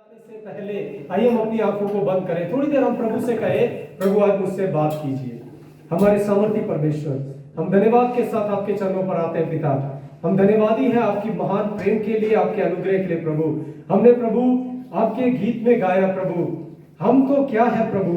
से पहले आइए हम अपनी आंखों को बंद करें, थोड़ी देर हम प्रभु से कहें, प्रभु आज मुझसे बात कीजिए। हमारे सामर्थी परमेश्वर, हम धन्यवाद के साथ आपके चरणों पर आते हैं पिता। हम धन्यवादी हैं आपकी महान प्रेम के लिए, आपके अनुग्रह के लिए प्रभु। हमने प्रभु आपके गीत में गाया प्रभु, हम तो क्या है प्रभु,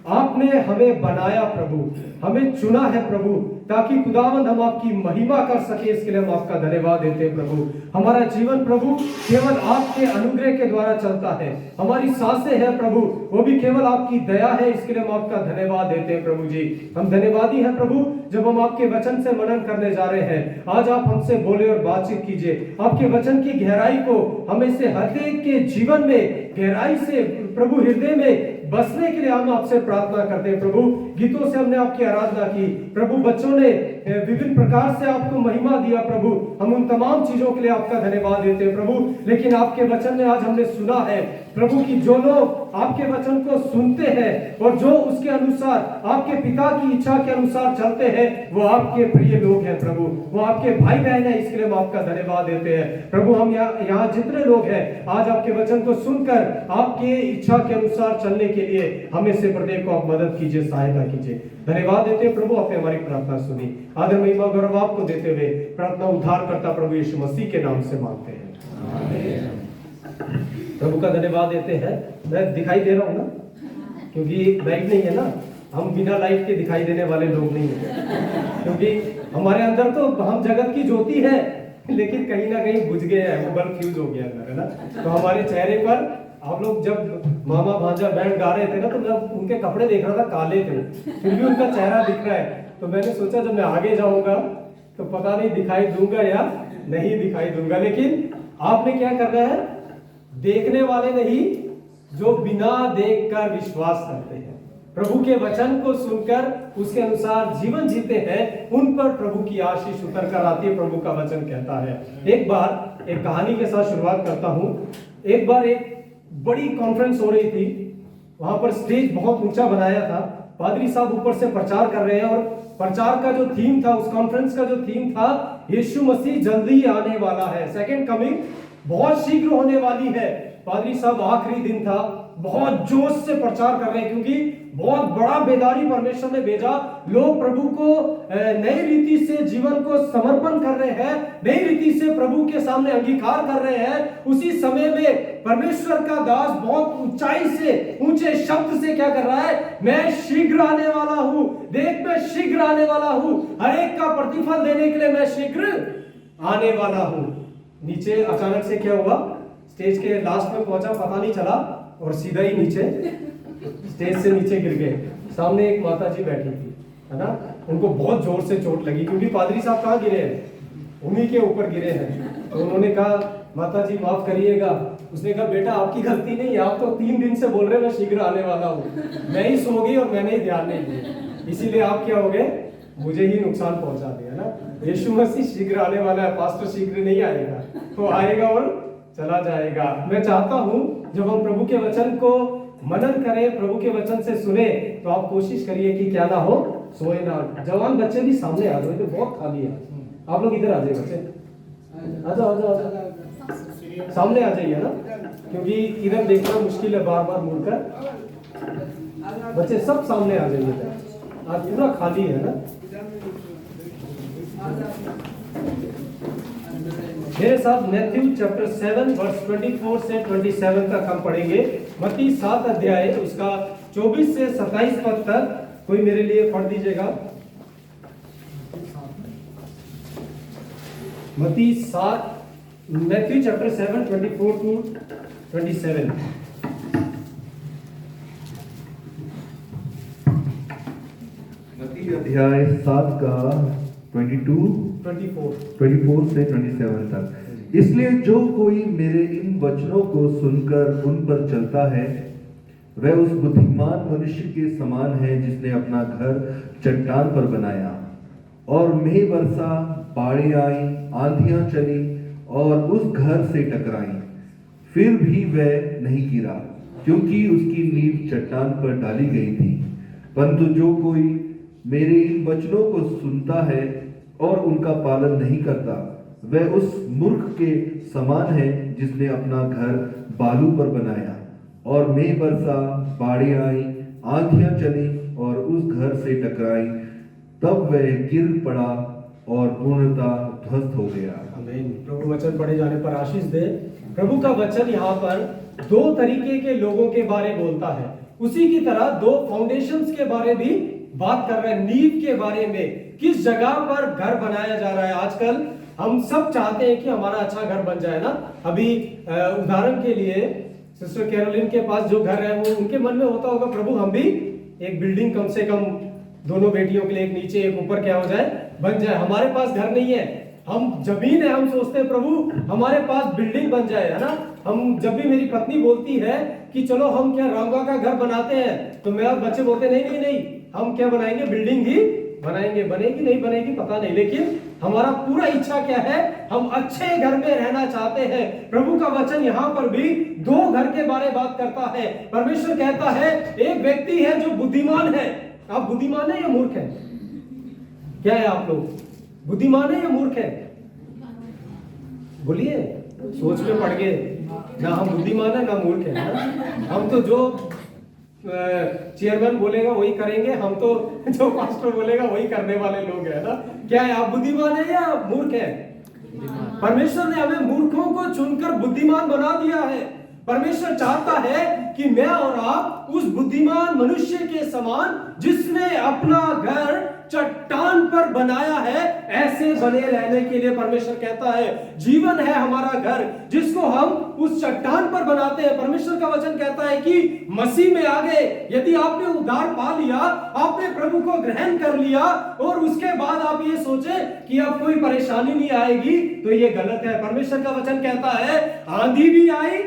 आपने हमें बनाया प्रभु, हमें चुना है प्रभु, ताकि खुदावंद हम आपकी महिमा कर सके। इसके लिए हम आपका धन्यवाद देते हैं प्रभु। हमारा जीवन प्रभु केवल आपके अनुग्रह के द्वारा चलता है, हमारी सांसें हैं प्रभु वो भी केवल आपकी दया है। इसके लिए हम आपका धन्यवाद देते हैं प्रभु जी। हम धन्यवादी हैं प्रभु जब हम आपके वचन से मनन करने जा रहे हैं। आज आप हमसे बोले और बातचीत कीजिए, आपके वचन की गहराई को हमें से हर एक के जीवन में गहराई से प्रभु हृदय में बसने के लिए हम आपसे प्रार्थना करते हैं प्रभु। गीतों से हमने आपकी आराधना की प्रभु, बच्चों ने विभिन्न प्रकार से आपको महिमा दिया प्रभु, हम उन तमाम चीजों के लिए आपका धन्यवाद देते हैं प्रभु। लेकिन आपके वचन में आज हमने सुना है प्रभु कि जो लोग आपके वचन को सुनते हैं और जो उसके अनुसार आपके पिता की इच्छा के अनुसार चलते हैं वो आपके प्रिय लोग हैं प्रभु, वो आपके भाई बहन है। इसके लिए हम आपका धन्यवाद देते हैं प्रभु। हम यहाँ जितने लोग हैं आज आपके वचन को सुनकर आपके इच्छा के अनुसार चलने के लिए हमें से प्रत्येक को आप मदद कीजिए, सहायता कीजिए। धन्यवाद देते हैं प्रभु, आपने हमारी प्रार्थना सुनी। आदर महिमा गौरव आपको देते हुए प्रार्थना उद्धार करता प्रभु यीशु मसीह के नाम से मांगते हैं। प्रभु का धन्यवाद देते हैं। मैं दिखाई दे रहा हूँ ना, क्योंकि लाइट नहीं है ना, हम बिना लाइट के दिखाई देने वाले लोग नहीं है, क्योंकि हमारे अंदर तो हम जगत की ज्योति है, लेकिन कहीं ना कहीं बुझ गया है, वो बल्ब फ्यूज हो गया अंदर, है ना। तो हमारे चेहरे पर आप लोग जब मामा भांजा बैंड गा रहे थे ना, तो मैं उनके कपड़े देख रहा था, काले थे, फिर भी उनका चेहरा दिख रहा है। तो मैंने सोचा जब मैं आगे जाऊंगा तो पता नहीं दिखाई दूंगा या नहीं दिखाई दूंगा। लेकिन आपने क्या करना है, देखने वाले नहीं, जो बिना देखकर विश्वास करते हैं, प्रभु के वचन को सुनकर उसके अनुसार जीवन जीते हैं, उन पर प्रभु की आशीष उतर कर आती है। प्रभु का वचन कहता है, एक बार एक कहानी के साथ शुरुआत करता हूं। एक बार एक बड़ी कॉन्फ्रेंस हो रही थी, वहां पर स्टेज बहुत ऊंचा बनाया था, पादरी साहब ऊपर से प्रचार कर रहे हैं और प्रचार का जो थीम था, उस कॉन्फ्रेंस का जो थीम था, यीशु मसीह जल्दी आने वाला है, सेकंड कमिंग बहुत शीघ्र होने वाली है। पादरी साहब आखिरी दिन था, बहुत जोश से प्रचार कर रहे हैं, क्योंकि बहुत बड़ा बेदारी परमेश्वर ने भेजा। लोग प्रभु को नई रीति से जीवन को समर्पण कर रहे हैं, नई रीति से प्रभु के सामने अंगीकार कर रहे हैं। उसी समय में परमेश्वर का दास बहुत ऊंचाई से, ऊंचे शब्द से क्या कर रहा है, मैं शीघ्र आने वाला हूं, देख मैं शीघ्र आने वाला हूं, हर एक का प्रतिफल देने के लिए मैं शीघ्र आने वाला हूं। नीचे अचानक से क्या हुआ, स्टेज के लास्ट में पहुंचा, पता नहीं चला और सीधा ही नीचे, स्टेज से नीचे गिर गए। सामने एक माता जी बैठी थी, है ना, उनको बहुत जोर से चोट लगी, क्योंकि पादरी साहब कहाँ गिरे हैं, उन्हीं के ऊपर गिरे हैं। तो उन्होंने कहा माता जी माफ करिएगा। उसने कहा बेटा आपकी गलती नहीं है, आप तो 3 दिन से बोल रहे मैं शीघ्र आने वाला हूँ, मैं ही सो गई और मैंने ही ध्यान नहीं दिया, इसीलिए आप क्या हो गए, मुझे ही नुकसान पहुंचा दिया ना। यीशु मसीह शीघ्र आने वाला है, पास्टर शीघ्र नहीं आएगा, वो आएगा और चला जाएगा। मैं चाहता हूं जब हम प्रभु के वचन को मनन करें, प्रभु के वचन से सुने, तो आप कोशिश करिए कि क्या ना हो, सोए ना। जवान बच्चे भी सामने आ जाओ, तो बहुत खाली है, आप लोग इधर आ जाइए बच्चे, आ जाओ सामने आ जाइए ना, क्योंकि इधर देखना मुश्किल है बार बार मुड़कर। बच्चे सब सामने आ जाइए, आज पूरा खाली है ना। मेरे साथ मैथ्यू चैप्टर 7 वर्स 24 से 27 तक हम पढ़ेंगे। मत्ती 7 अध्याय उसका 24 से 27 पद तक कोई मेरे लिए पढ़ दीजिएगा। मत्ती 7, मैथ्यू चैप्टर 7 24 to 27। मत्ती अध्याय 7 का 24 से 27 तक। इसलिए जो कोई मेरे इन वचनों को सुनकर उन पर चलता है, वह उस बुद्धिमान मनुष्य के समान है जिसने अपना घर चट्टान पर बनाया, और मेघ बरसा, बाढ़ें आई, आंधियां चली और उस घर से टकराई, फिर भी वह नहीं गिरा, क्योंकि उसकी नींव चट्टान पर डाली गई थी। परंतु जो कोई मेरे इन वचनों को सुनता है और उनका पालन नहीं करता, वह उस मूर्ख के समान है जिसने अपना घर बालू पर बनाया। और मेघ बरसा, बाढ़ें आई, आंधियां चली और उस घर से टकराई, तब वह गिर पड़ा और पूर्णतः ध्वस्त हो गया। आमीन। प्रभु वचन पढ़े जाने पर आशीष दे। प्रभु का वचन यहाँ पर दो तरीके के लोगों के बारे बोलता है, उसी की तरह दो फाउंडेशंस के बारे भी बात कर रहे हैं, नींव के बारे में, किस जगह पर घर बनाया जा रहा है। आजकल हम सब चाहते हैं कि हमारा अच्छा घर बन जाए ना। अभी उदाहरण के लिए सिस्टर कैरोलिन के पास जो घर है वो उनके मन में होता होगा, प्रभु हम भी एक बिल्डिंग कम से कम दोनों बेटियों के लिए, एक नीचे एक ऊपर क्या हो जाए, बन जाए। हमारे पास घर नहीं है, हम जमीन है, हम सोचते हैं प्रभु हमारे पास बिल्डिंग बन जाए, है ना। हम जब भी मेरी पत्नी बोलती है कि चलो हम क्या रामगा का घर बनाते हैं, तो मेरे बच्चे बोलते नहीं नहीं नहीं, हम क्या बनाएंगे, बिल्डिंग ही बनाएंगे। बनेगी नहीं बनेगी पता नहीं, लेकिन हमारा पूरा इच्छा क्या है, हम अच्छे घर में रहना चाहते हैं। प्रभु का वचन यहाँ पर भी दो घर के बारे बात करता है। परमेश्वर कहता है एक व्यक्ति है जो बुद्धिमान है। आप बुद्धिमान है या मूर्ख है? क्या है आप लोग, बुद्धिमान है या मूर्ख है? बोलिए, सोच में पड़ गए ना, हम बुद्धिमान है ना मूर्ख है ना? हम तो जो चेयरमैन बोलेगा वही करेंगे, हम तो जो पास्टर बोलेगा वही करने वाले लोग हैं ना। क्या है, आप बुद्धिमान है या मूर्ख है? परमेश्वर ने हमें मूर्खों को चुनकर बुद्धिमान बना दिया है। परमेश्वर चाहता है कि मैं और आप उस बुद्धिमान मनुष्य के समान, जिसने अपना घर चट्टान पर बनाया है, ऐसे बने रहने के लिए परमेश्वर कहता है जीवन है हमारा घर, जिसको हम उस चट्टान पर बनाते हैं। परमेश्वर का वचन कहता है कि मसीह में आ गए, यदि आपने उद्धार पा लिया, आपने प्रभु को ग्रहण कर लिया और उसके बाद आप ये सोचे कि अब कोई परेशानी नहीं आएगी, तो ये गलत है। परमेश्वर का वचन कहता है आंधी भी आई,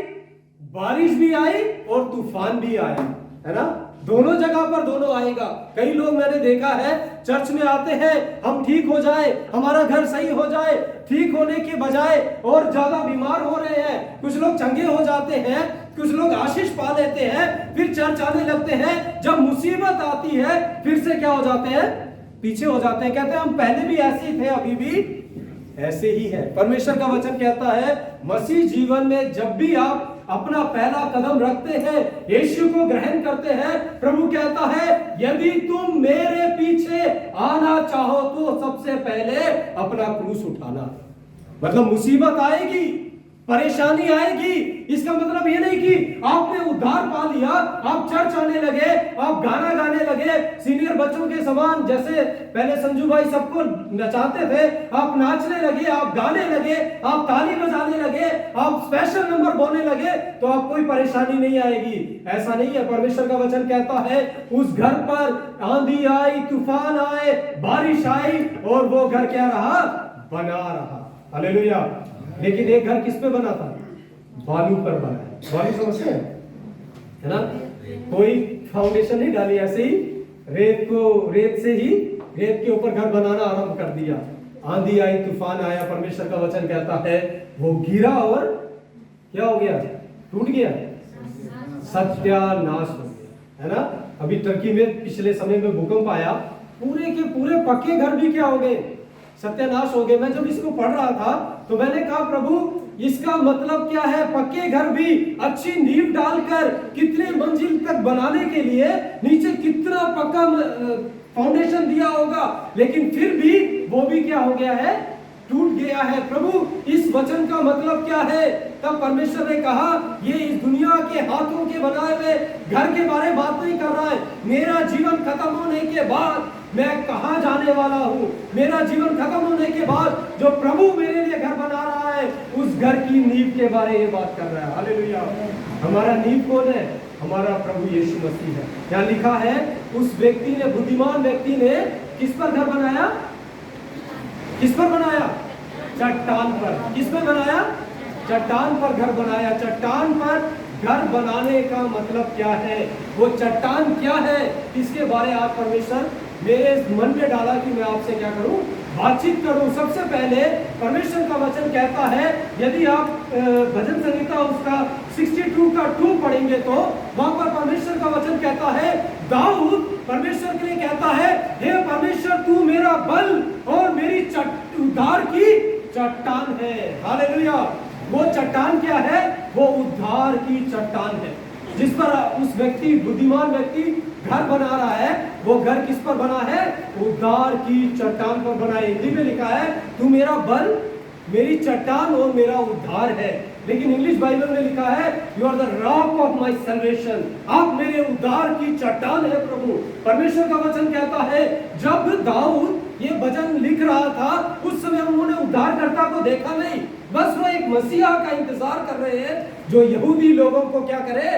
बारिश भी आई और तूफान भी आया, है ना। दोनों जगह पर दोनों आएगा। कई लोग मैंने देखा है चर्च में आते हैं, हम ठीक हो जाए, हमारा घर सही हो जाए, ठीक होने के बजाय और ज्यादा बीमार हो रहे हैं। कुछ लोग चंगे हो जाते हैं, कुछ लोग आशीष पा लेते हैं, फिर चर्च आने लगते हैं। जब मुसीबत आती है फिर से क्या हो जाते हैं, पीछे हो जाते हैं। कहते हैं हम पहले भी ऐसे ही थे, अभी भी ऐसे ही है। परमेश्वर का वचन कहता है मसीह जीवन में जब भी आप अपना पहला कदम रखते हैं, यीशु को ग्रहण करते हैं, प्रभु कहता है यदि तुम मेरे पीछे आना चाहो तो सबसे पहले अपना क्रूस उठाना। मतलब मुसीबत आएगी, परेशानी आएगी, इसका मतलब ये नहीं कि आपने उद्धार पा लिया, आप चर्च आने लगे, आप गाना गाने लगे सीनियर बच्चों के समान, जैसे पहले संजू भाई सबको नचाते थे, आप नाचने लगे, आप गाने लगे, आप ताली बजाने लगे, आप स्पेशल नंबर बोलने लगे, तो आप कोई परेशानी नहीं आएगी। ऐसा नहीं है। परमेश्वर का वचन कहता है उस घर पर आंधी आई, तूफान आए, बारिश आई और वो घर क्या रहा, बना रहा। हालेलुया। लेकिन एक घर किस पे बना था, बालू पर बना है। बालू समझते हैं, है ना। कोई फाउंडेशन नहीं डाली, ऐसे ही रेत से ही रेत के ऊपर घर बनाना आरंभ कर दिया। आंधी आई, तूफान आया, परमेश्वर का वचन कहता है वो गिरा और क्या हो गया, टूट गया, सत्यानाश हो गया, है ना। अभी टर्की में पिछले समय में भूकंप आया, पूरे के पूरे पक्के घर भी क्या हो गए, सत्यानाश हो गए। मैं जब इसको पढ़ रहा था तो मैंने कहा प्रभु इसका मतलब क्या है, पक्के घर भी अच्छी नींव डालकर कितने मंजिल तक बनाने के लिए नीचे कितना पक्का फाउंडेशन दिया होगा, लेकिन फिर भी वो भी क्या हो गया है, टूट गया है। प्रभु इस वचन का मतलब क्या है? तब परमेश्वर ने कहा ये इस दुनिया के हाथों के बनाए हुए घर के बारे में बात नहीं कर रहा है। मेरा जीवन खत्म होने के बाद मैं कहां जाने वाला हूं, मेरा जीवन खत्म होने के बाद जो प्रभु मेरे लिए घर बना रहा है, उस घर की नींव के बारे में बात कर रहा है। हालेलुया। हमारा नींव कौन है? हमारा प्रभु यीशु मसीह है। क्या लिखा है, उस व्यक्ति ने, बुद्धिमान व्यक्ति ने किस पर घर बनाया, किस पर बनाया, चट्टान पर। किस पर बनाया, चट्टान पर घर बनाया। चट्टान पर घर बनाने का मतलब क्या है, वो चट्टान क्या है, इसके बारे आप परमेश्वर मेरे मन में डाला कि मैं आपसे क्या करूं, बातचीत करूं। सबसे पहले परमेश्वर का वचन कहता है, यदि आप भजन संहिता उसका 62 का 2 पढ़ेंगे तो वहां पर परमेश्वर का वचन कहता है, दाऊद परमेश्वर के लिए कहता है, हे परमेश्वर तू मेरा बल और मेरी उद्धार की चट्टान है। हालेलुया। वो चट्टान क्या है, वो उद्धार की चट्टान है। जिस पर उस व्यक्ति, बुद्धिमान व्यक्ति घर बना रहा है, वो घर किस पर बना है? उद्धार की चट्टान पर बना है। हिंदी में लिखा है, तू मेरा बल, मेरी चट्टान और मेरा उद्धार है। लेकिन इंग्लिश बाइबल में लिखा है, you are the rock of my salvation. आप मेरे उद्धार की चट्टान है प्रभु। परमेश्वर का वचन कहता है, जब दाऊद ये वचन लिख रहा था, उस समय उन्होंने उद्धारकर्ता को देखा नहीं, बस वो एक मसीहा का इंतजार कर रहे हैं जो यहूदी लोगों को क्या करे?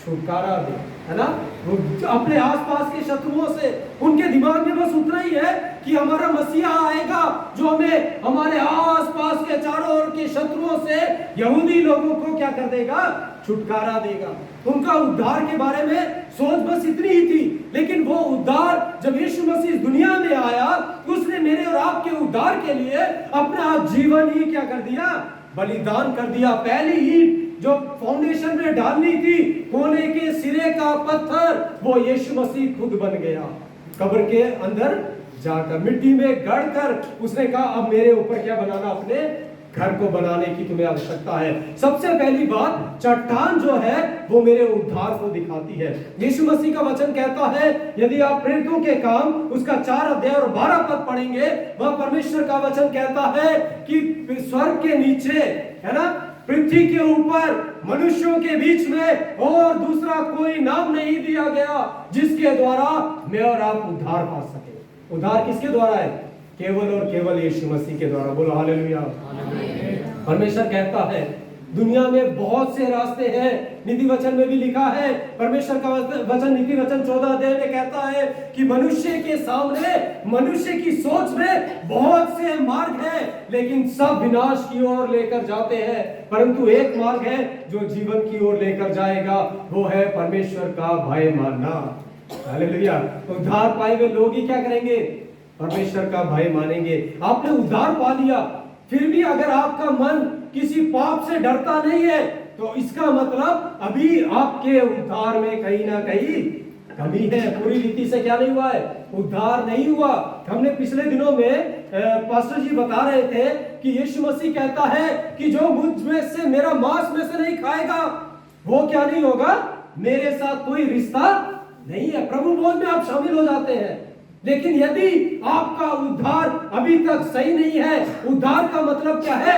छुटकारा दे, है ना? वो अपने आसपास के शत्रुओं से, उनके दिमाग में बस उतना ही है कि हमारा मसीहा आएगा जो हमें हमारे आसपास के चारों ओर के शत्रुओं से, यहूदी लोगों को क्या कर देगा? छुटकारा देगा। उनका उद्धार के बारे में सोच बस इतनी ही थी। लेकिन वो उद्धार जब यीशु मसीह इस दुनिया में आया, उसने मेरे और आपके उद्धार के लिए अपना जीवन ही क्या कर दिया? बलिदान कर दिया। पहली ईंट जो फाउंडेशन में डालनी थी, कोने के सिरे का पत्थर, वो यीशु मसीह खुद बन गया। कब्र के अंदर जाकर मिट्टी में गड़कर उसने कहा, अब मेरे ऊपर क्या बनाना? अपने घर को बनाने की तुम्हें आवश्यकता है। सबसे पहली बात, चट्टान जो है वो मेरे उद्धार को दिखाती है। यीशु मसीह का वचन कहता है, यदि आप प्रेरितों के काम उसका 4 अध्याय और 12 पद पढ़ेंगे, वह परमेश्वर का वचन कहता है कि स्वर्ग के नीचे, है ना, पृथ्वी के ऊपर, मनुष्यों के बीच में और दूसरा कोई नाम नहीं दिया गया जिसके द्वारा मैं और आप उद्धार पा सके। उद्धार किसके द्वारा है? केवल और केवल यीशु मसीह के द्वारा। बोलो हालेलुया। परमेश्वर कहता है, दुनिया में बहुत से रास्ते हैं। नीति वचन में भी लिखा है, परमेश्वर का वचन नीति वचन 14 अध्याय में कहता है कि मनुष्य के सामने, मनुष्य की सोच में बहुत से मार्ग हैं, लेकिन सब विनाश की ओर लेकर जाते हैं, परंतु एक मार्ग है जो जीवन की ओर लेकर जाएगा, वो है परमेश्वर का भय मानना। हालेलुया। उद्धार पाए हुए लोग ही क्या करेंगे? परमेश्वर का भय मानेंगे। आपने उद्धार पा लिया, फिर भी अगर आपका मन किसी पाप से डरता नहीं है, तो इसका मतलब अभी आपके उद्धार में कहीं ना कहीं कमी है। पूरी रीति से क्या नहीं हुआ है? उद्धार नहीं हुआ। हमने पिछले दिनों में पास्टर जी बता रहे थे कि यीशु मसीह कहता है कि जो मुझ में से, मेरा मांस में से नहीं खाएगा, वो क्या नहीं होगा? मेरे साथ कोई रिश्ता नहीं है। प्रभु भोज में आप शामिल हो जाते हैं, लेकिन यदि आपका उद्धार अभी तक सही नहीं है, उद्धार का मतलब क्या है?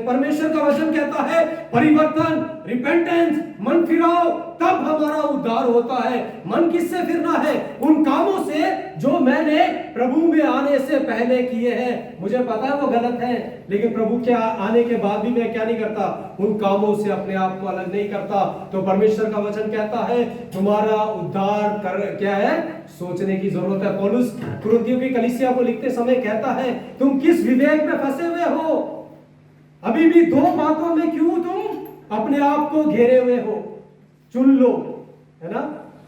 परमेश्वर का वचन कहता है, परिवर्तन, रिपेंटेंस, मन फिराओ, तब हमारा उद्धार होता है। मन किससे फिरना है? उन कामों से जो मैंने प्रभु में आने से पहले किए हैं। मुझे पता है वो गलत है, लेकिन प्रभु के आने के बाद भी मैं क्या नहीं करता? उन कामों से अपने आप को अलग नहीं करता। तो परमेश्वर का वचन कहता है, तुम्हारा उद्धार क्या है? सोचने की जरूरत है। पौलुस कुरिन्थियों की कलीसिया को लिखते समय कहता है, तुम किस विवेक में फंसे हुए हो? अभी भी 2 बातों में क्यों तुम अपने आप को घेरे हुए हो? चुन लो, है ना?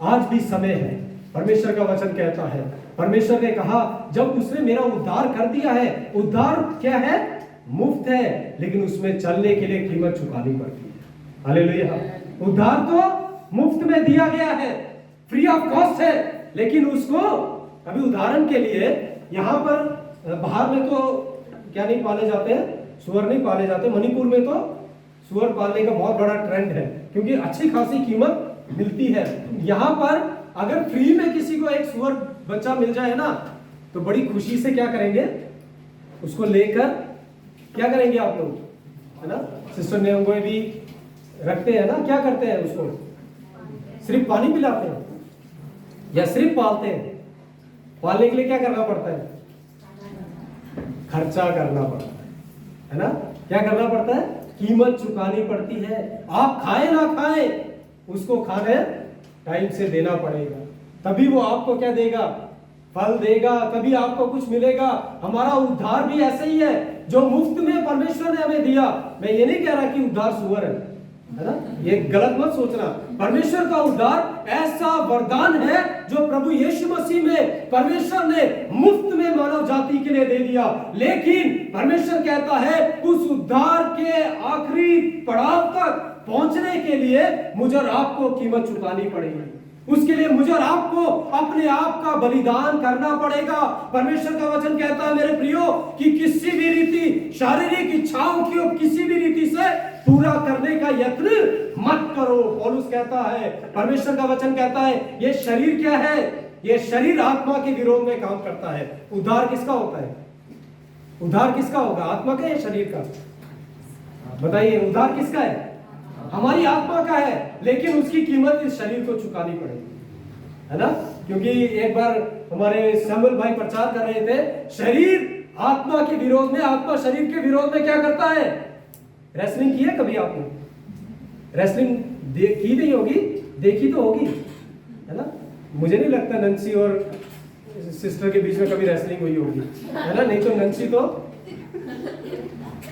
आज भी समय है। परमेश्वर का वचन कहता है, परमेश्वर ने कहा, जब उसने मेरा उद्धार कर दिया है, उद्धार क्या है? मुफ्त है, लेकिन उसमें चलने के लिए कीमत चुकानी पड़ती है। हालेलुया। उद्धार तो मुफ्त में दिया गया है, फ्री ऑफ कॉस्ट है, लेकिन उसको अभी उदाहरण के लिए यहाँ पर बाहर में तो क्या नहीं पाले जाते हैं? सुअर नहीं पाले जाते। मणिपुर में तो सुअर पालने का बहुत बड़ा ट्रेंड है, क्योंकि अच्छी खासी कीमत मिलती है। यहाँ पर अगर फ्री में किसी को एक सुअर बच्चा मिल जाए ना, तो बड़ी खुशी से क्या करेंगे? उसको लेकर क्या करेंगे आप लोग, है ना? सिस्टर ने उनको भी रखते हैं ना, क्या करते हैं? उसको सिर्फ पानी पिलाते हैं या सिर्फ पालते हैं? पालने के लिए क्या करना पड़ता है? खर्चा करना पड़ता है ना? क्या करना पड़ता है? कीमत चुकानी पड़ती है। आप खाए ना खाए, उसको खाने टाइम से देना पड़ेगा, तभी वो आपको क्या देगा? फल देगा, तभी आपको कुछ मिलेगा। हमारा उद्धार भी ऐसे ही है, जो मुफ्त में परमेश्वर ने हमें दिया। मैं ये नहीं कह रहा कि उद्धार सुअर है ना? ये गलत मत सोचना। परमेश्वर का उद्धार ऐसा वरदान है जो प्रभु यीशु मसीह में परमेश्वर ने मुफ्त में मानव जाति के लिए दे दिया। लेकिन परमेश्वर कहता है, उस उद्धार के आखिरी पड़ाव तक पहुंचने के लिए मुझे और आपको कीमत चुकानी पड़ेगी। उसके लिए मुझे और आपको अपने आप का बलिदान करना पड़ेगा। परमेश्वर का वचन कहता है मेरे प्रियो कि किसी भी रीति शारीरिक इच्छाओं की किसी भी रीति से पूरा करने का यत्न मत करो। पौलुस कहता है, परमेश्वर का वचन कहता है, ये शरीर क्या है? ये शरीर आत्मा के विरोध में काम करता है। उद्धार किसका होता है? उद्धार किसका होगा? आत्मा का या शरीर का? बताइए, उद्धार किसका है? हमारी आत्मा का है, लेकिन उसकी कीमत इस शरीर को चुकानी पड़ेगी, है ना? क्योंकि एक बार हमारे सैमुअल भाई प्रचार कर रहे थे, शरीर आत्मा के विरोध में, आत्मा शरीर के विरोध में क्या करता है? रेसलिंग की है कभी आपने? रेसलिंग की नहीं होगी, देखी तो होगी, है ना? मुझे नहीं लगता नंसी और सिस्टर के बीच में कभी रेसलिंग हुई होगी, है ना? नहीं तो नंसी तो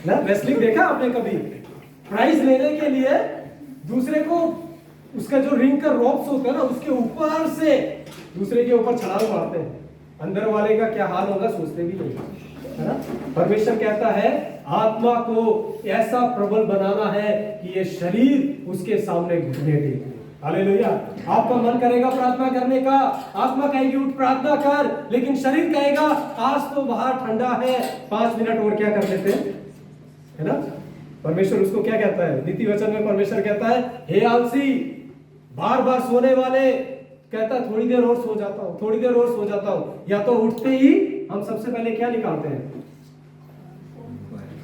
ना, रेसलिंग देखा आपने कभी? प्राइज लेने के लिए दूसरे को, उसका जो रिंग का रॉप्स होता है ना, उसके ऊपर से दूसरे के ऊपर छलांग मारते हैं। अंदर वाले का क्या हाल होगा सोचते भी नहीं, है ना? परमेश्वर कहता है आत्मा को ऐसा प्रबल बनाना है कि ये शरीर उसके सामने घुटने टेके। हालेलुया। आपका मन करेगा प्रार्थना करने का, आत्मा कहेगी उठ प्रार्थना कर, लेकिन शरीर कहेगा आज तो बाहर ठंडा है, 5 मिनट और क्या कर लेते हैं, है ना? परमेश्वर उसको क्या कहता है? नीति वचन में परमेश्वर कहता है, हे आलसी, बार बार सोने वाले, कहता है थोड़ी देर और सो जाता हूं, थोड़ी देर और सो जाता हूं। या तो उठते ही हम सबसे पहले क्या निकालते हैं?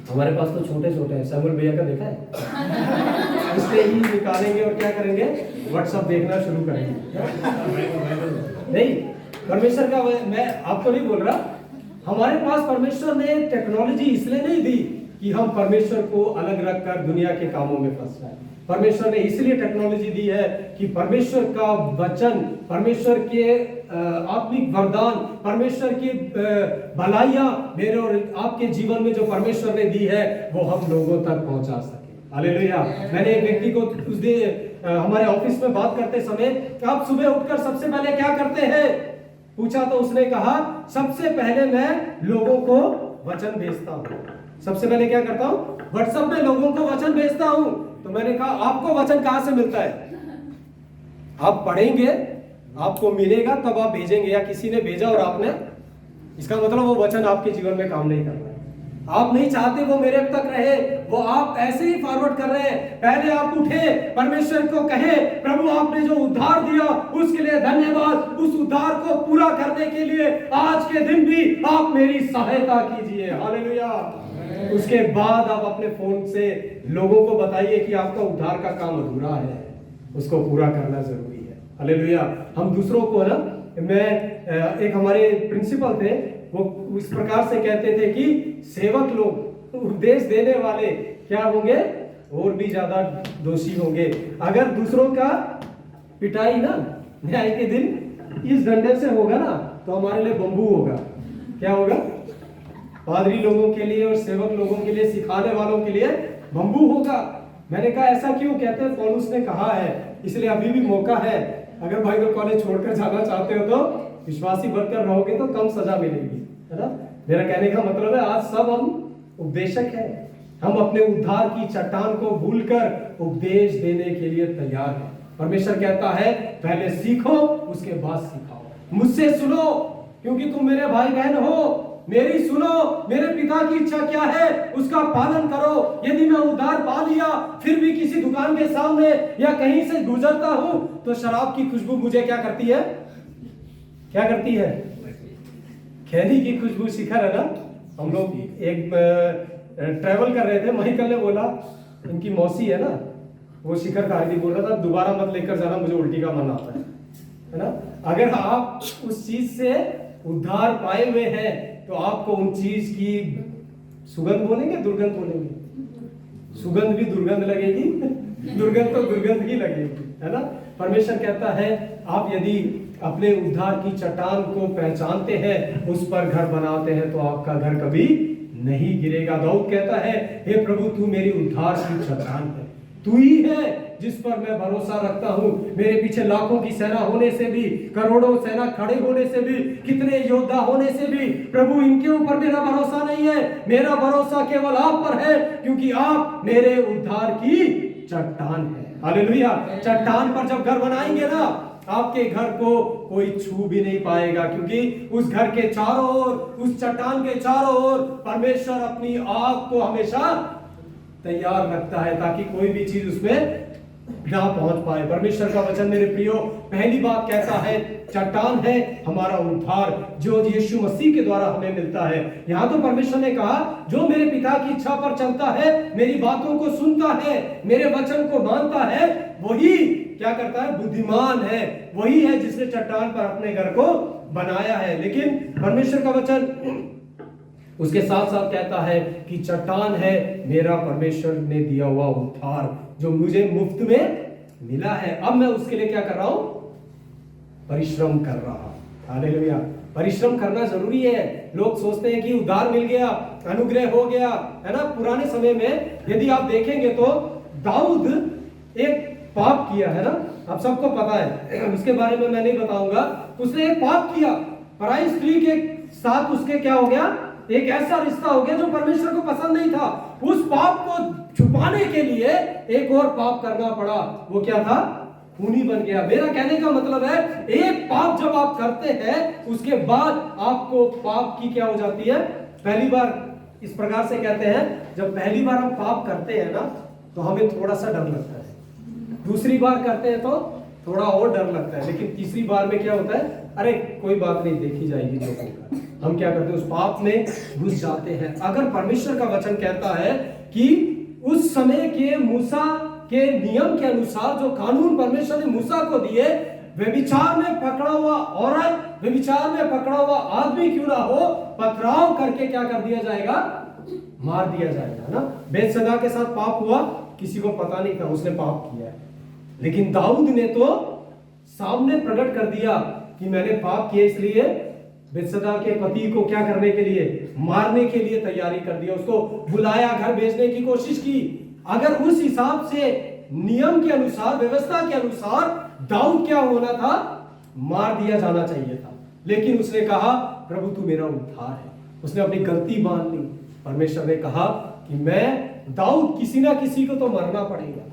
हमारे पास तो छोटे छोटे हैं, सैमुअल भैया का देखा है? इससे ही निकालेंगे और क्या करेंगे? व्हाट्सएप देखना शुरू करेंगे। नहीं, परमेश्वर का मैं आपको नहीं बोल रहा, हमारे पास परमेश्वर ने टेक्नोलॉजी इसलिए नहीं दी कि हम परमेश्वर को अलग रखकर दुनिया के कामों में फंस जाए। परमेश्वर ने इसलिए टेक्नोलॉजी दी है कि परमेश्वर का वचन, परमेश्वर के आत्मिक वरदान, परमेश्वर की भलाइयां मेरे और आपके जीवन में जो परमेश्वर ने दी है वो हम लोगों तक पहुंचा सके। हालेलुया। मैंने एक व्यक्ति को उस दिन हमारे ऑफिस में बात करते समय, आप सुबह उठकर सबसे पहले क्या करते हैं पूछा, तो उसने कहा सबसे पहले मैं लोगों को वचन भेजता हूं। सबसे पहले क्या करता हूं? व्हाट्सएप में लोगों को वचन भेजता हूं। तो मैंने कहा आपको वचन कहां से मिलता है? आप पढ़ेंगे, आपको मिलेगा, तब आप भेजेंगे, या किसी ने भेजा और आपने, इसका मतलब वो वचन आपके जीवन में काम नहीं कर रहा है। आप नहीं चाहते वो मेरे तक रहे, वो आप ऐसे ही फॉरवर्ड कर रहे हैं। पहले आप उठे, परमेश्वर को कहे प्रभु आपने जो उद्धार दिया उसके लिए धन्यवाद, उस उद्धार को पूरा करने के लिए आज के दिन भी आप मेरी सहायता कीजिए। हालेलुया। उसके बाद आप अपने फोन से लोगों को बताइए कि आपका उद्धार का काम अधूरा है, उसको पूरा करना जरूरी है। हालेलुया। हम दूसरों को ना, मैं एक हमारे प्रिंसिपल थे, वो इस प्रकार से कहते थे कि सेवक लोग, उपदेश देने वाले क्या होंगे? और भी ज्यादा दोषी होंगे। अगर दूसरों का पिटाई ना न्याय के दिन इस डंडे से होगा ना, तो हमारे लिए बंबू होगा। क्या होगा? पादरी लोगों के लिए और सेवक लोगों के लिए, सिखाने वालों के लिए बंबू होगा। मैंने कहा ऐसा क्यों? कहते हैं पौलुस ने कहा है, इसलिए अभी भी मौका है। अगर बाइबल कॉलेज छोड़कर जाना चाहते हो तो विश्वासी बनकर रहोगे तो कम सजा मिलेगी, है ना? मेरा कहने का मतलब है आज सब हम उपदेशक हैं, हम अपने उद्धार की चट्टान को भूलकर उपदेश देने के लिए तैयार हैं। परमेश्वर कहता है पहले सीखो, उसके बाद सिखाओ। मुझसे सुनो क्योंकि तुम मेरे भाई बहन हो, मेरी सुनो, मेरे पिता की इच्छा क्या है उसका पालन करो। यदि मैं उद्धार पा लिया फिर भी किसी दुकान के सामने या कहीं से गुजरता हूं तो शराब की खुशबू मुझे क्या करती है? क्या करती है? खैनी की खुशबू, शिखर है ना। हम लोग एक ट्रेवल कर रहे थे, माइकल ने बोला, इनकी मौसी है ना, वो शिखर खा रही थी, बोल रहा था दोबारा मत लेकर जाना, मुझे उल्टी का मन आता है ना। अगर आप उस चीज से उद्धार पाए हुए हैं तो आपको उन चीज की सुगंध बोलेंगे, दुर्गंध बोलेंगे? सुगंध भी दुर्गंध लगेगी, दुर्गंध तो दुर्गंध ही लगेगी, है ना। परमेश्वर कहता है आप यदि अपने उद्धार की चट्टान को पहचानते हैं, उस पर घर बनाते हैं, तो आपका घर कभी नहीं गिरेगा। दाऊद कहता है हे प्रभु तू मेरी उद्धार की चट्टान है, तू ही है जिस पर मैं भरोसा रखता हूं। मेरे पीछे लाखों की सेना होने से भी, करोड़ों सेना खड़े होने से भी, कितने योद्धा होने से भी, प्रभु इनके ऊपर मेरा भरोसा नहीं है, मेरा भरोसा केवल आप पर है, क्योंकि आप मेरे उद्धार की चट्टान है। हालेलुया। चट्टान पर जब घर बनाएंगे ना, आपके घर को कोई छू भी नहीं पाएगा, क्योंकि उस घर के चारों ओर, उस चट्टान के चारों ओर परमेश्वर अपनी आग को हमेशा तैयार रखता है ताकि कोई भी चीज उसमें ना पहुंच पाए। परमेश्वर का वचन मेरे प्रियो पहली बात कहता है चट्टान है हमारा उद्धार जो यीशु मसीह के द्वारा हमें मिलता है। यहां तो परमेश्वर ने कहा जो मेरे पिता की इच्छा पर चलता है, मेरी बातों को सुनता है, मेरे वचन को मानता है, वही क्या करता है, बुद्धिमान है, वही है जिसने चट्टान पर अपने घर को बनाया है। लेकिन परमेश्वर का वचन उसके साथ साथ कहता है कि चट्टान है मेरा परमेश्वर ने दिया हुआ उद्धार जो मुझे मुफ्त में मिला है। अब मैं उसके लिए क्या कर रहा हूं, परिश्रम कर रहा हूं। हालेलुया। परिश्रम करना जरूरी है। लोग सोचते हैं कि उद्धार मिल गया, अनुग्रह हो गया, है ना। पुराने समय में यदि आप देखेंगे तो दाऊद एक पाप किया, है ना, आप सबको पता है, उसके बारे में मैं नहीं बताऊंगा। उसने एक पाप किया, पराई स्त्री के साथ उसके क्या हो गया, एक ऐसा रिश्ता हो गया जो परमेश्वर को पसंद नहीं था। उस पाप को छुपाने के लिए एक और पाप करना पड़ा। वो क्या था, खूनी बन गया। मेरा कहने का मतलब है एक पाप जब आप करते हैं उसके बाद आपको पाप की क्या हो जाती है, पहली बार इस प्रकार से कहते हैं, जब पहली बार हम पाप करते हैं ना तो हमें थोड़ा सा डर लगता है, दूसरी बार करते हैं तो थोड़ा और डर लगता है, लेकिन तीसरी बार में क्या होता है, अरे कोई बात नहीं, देखी जाएगी जो होगा। हम क्या करते हैं, उस पाप में घुस जाते हैं। अगर परमेश्वर का वचन कहता है कि उस समय के मूसा के नियम के अनुसार जो कानून परमेश्वर ने मूसा को दिए, व्यभिचार में पकड़ा हुआ औरत, व्यभिचार में पकड़ा हुआ आदमी क्यों ना हो, पथराव करके क्या कर दिया जाएगा, मार दिया जाएगा ना। बेतसदा के साथ पाप हुआ, किसी को पता नहीं था उसने पाप किया है, लेकिन दाऊद ने तो सामने प्रकट कर दिया कि मैंने पाप किया, इसलिए बेतसदा के पति को क्या करने के लिए, मारने के लिए तैयारी कर दिया, उसको बुलाया, घर भेजने की कोशिश की। अगर उस हिसाब से नियम के अनुसार, व्यवस्था के अनुसार दाऊद क्या होना था, मार दिया जाना चाहिए था, लेकिन उसने कहा प्रभु तू मेरा उद्धार है। उसने अपनी गलती मान ली। परमेश्वर ने कहा कि मैं दाऊद, किसी ना किसी को तो मरना पड़ेगा।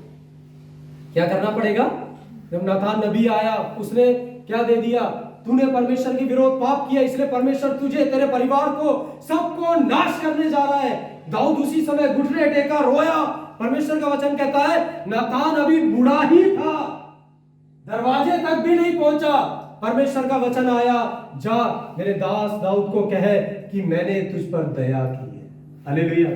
क्या करना पड़ेगा, जब नातान नबी आया उसने क्या दे दिया, तूने परमेश्वर के विरोध पाप किया, इसलिए परमेश्वर तुझे, तेरे परिवार को, सबको नाश करने जा रहा है। दाऊद उसी समय घुटने टेका, रोया। परमेश्वर का वचन कहता है नातान अभी बूढ़ा ही था, दरवाजे तक भी नहीं पहुंचा, परमेश्वर का वचन आया, जा मेरे दास दाऊद को कहे कि मैंने तुझ पर दया की है। Hallelujah,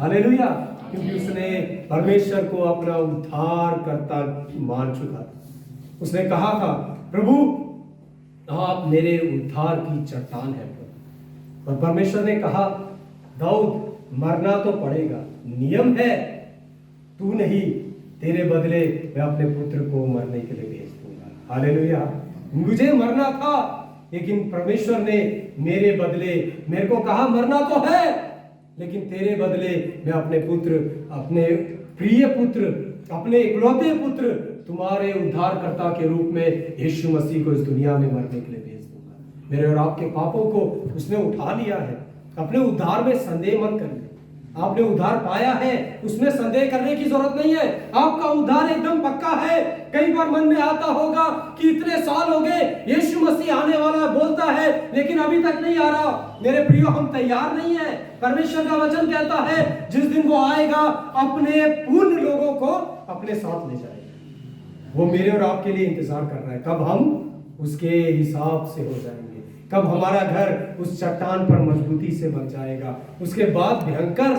hallelujah. क्योंकि उसने परमेश्वर को अपना उद्धार करता मान चुका था। उसने कहा था प्रभु आप मेरे उद्धार की चट्टान है। और परमेश्वर ने कहा दाऊद मरना तो पड़ेगा, नियम है, तू नहीं, तेरे बदले मैं अपने पुत्र को मरने के लिए भेज दूंगा। हालेलुया। मुझे मरना था, लेकिन परमेश्वर ने मेरे बदले, मेरे को कहा मरना तो है, लेकिन तेरे बदले मैं अपने पुत्र, अपने प्रिय पुत्र, अपने इकलौते पुत्र, तुम्हारे उद्धारकर्ता के रूप में यीशु मसीह को इस दुनिया में मरने के लिए भेज दूंगा। मेरे और आपके पापों को उसने उठा लिया है। अपने उद्धार में संदेह मत करिए। आपने उद्धार पाया है, उसमें संदेह करने की जरूरत नहीं है। आपका उद्धार एकदम पक्का है। कई बार मन में आता होगा कि इतने साल हो गए, यीशु मसीह आने वाला बोलता है, लेकिन अभी तक नहीं आ रहा। मेरे प्रियो, हम तैयार नहीं है। परमेश्वर का वचन कहता है जिस दिन वो आएगा अपने पूर्ण लोगों को अपने साथ ले जाएगा। वो मेरे और आपके लिए इंतजार कर रहा है, कब हम उसके हिसाब से हो जाएंगे, कब हमारा घर उस चट्टान पर मजबूती से बन जाएगा। उसके बाद भयंकर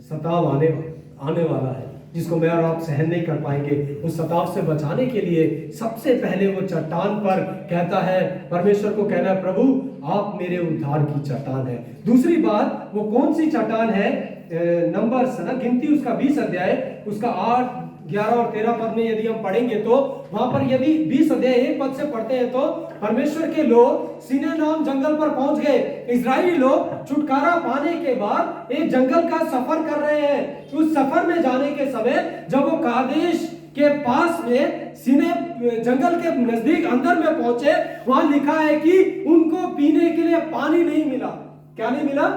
सताव आने वाला है, जिसको मैं और आप सहन नहीं कर पाएंगे। उस सताव से बचाने के लिए सबसे पहले वो चट्टान पर कहता है, परमेश्वर को कहना है प्रभु आप मेरे उद्धार की चट्टान है। दूसरी बात, वो कौन सी चट्टान है, नंबर्स ना, गिनती उसका 20 अध्याय, उसका 8, 11 और 13 पद में यदि हम पढ़ेंगे तो वहां पर यदि 20 अध्याय 1 पद से पढ़ते हैं तो परमेश्वर के लोग सीनै नाम जंगल पर पहुंच गए। इजरायली लोग छुटकारा पाने के बाद एक जंगल का सफर कर रहे हैं। उस सफर में जाने के समय जब वो कादेश के पास में सीनै जंगल के नजदीक अंदर में पहुंचे, वहां लिखा है कि उनको पीने के लिए पानी नहीं मिला। क्या नहीं मिला?